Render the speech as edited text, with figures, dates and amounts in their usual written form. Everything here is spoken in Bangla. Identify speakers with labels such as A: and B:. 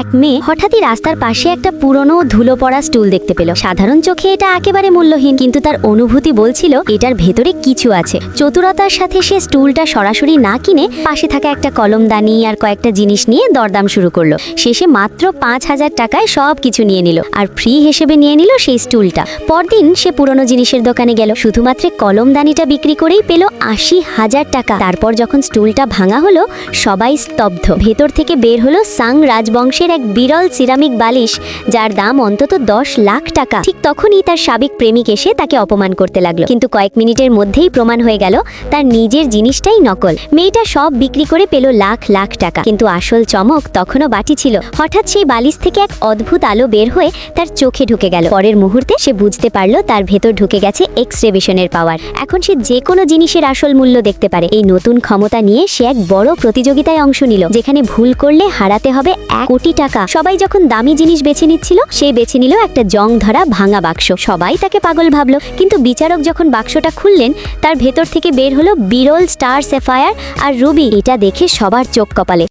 A: এক মেয়ে হঠাৎই রাস্তার পাশে একটা পুরনো ধুলো পড়া স্টুল দেখতে পেল। সাধারণ চোখে এটা একেবারে মূল্যহীন, কিন্তু তার অনুভূতি বলছিল এটার ভেতরে কিছু আছে। চতুরতার সাথে সে স্টুলটা সরাসরি না কিনে পাশে থাকা একটা কলমদানি আর কয়েকটা জিনিস নিয়ে দরদাম শুরু করলো। শেষে মাত্র 5,000 টাকায় সব কিছু নিয়ে নিল, আর ফ্রি হিসেবে নিয়ে নিল সেই স্টুলটা। পরদিন সে পুরনো জিনিসের দোকানে গেল, শুধুমাত্র কলমদানিটা বিক্রি করেই পেল 80,000 টাকা। তারপর যখন স্টুলটা ভাঙা হলো, সবাই স্তব্ধ। ভেতর থেকে বের হলো সাং রাজবংশের এক বিরল সিরামিক বালিশ, যার দাম অন্তত 10 লাখ টাকা। ঠিক তখনই তার সাবেক প্রেমিক এসে তাকে অপমান করতে লাগলো, কিন্তু কয়েক মিনিটের মধ্যেই প্রমাণ হয়ে গেল তার নিজের জিনিসটাই নকল। মেয়েটা সব বিক্রি করে পেল লাখ লাখ টাকা, কিন্তু আসল চমক তখনও বাকি ছিল। হঠাৎ সেই বালিশ থেকে এক অদ্ভুত আলো বের হয়ে তার চোখে ঢুকে গেল। পরের মুহূর্তে সে বুঝতে পারলো তার ভেতর ঢুকে গেছে এক্স-রে ভিশনের পাওয়ার। এখন সে যে কোনো জিনিসের আসল মূল্য দেখতে পারে। এই নতুন ক্ষমতা নিয়ে সে এক বড় প্রতিযোগিতায় অংশ নিল, যেখানে ভুল করলে হারাতে হবে 1 কোটি টাকা। সবাই যখন দামি জিনিস বেছে নিচ্ছিল, সে বেছে নিল একটা জং ধরা ভাঙা বাক্স। সবাই তাকে পাগল ভাবলো, কিন্তু বিচারক যখন বাক্সটা খুললেন, তার ভেতর থেকে বের হলো বিরল স্টার স্যাফায়ার আর রুবি। এটা দেখে সবার চোখ কপালে।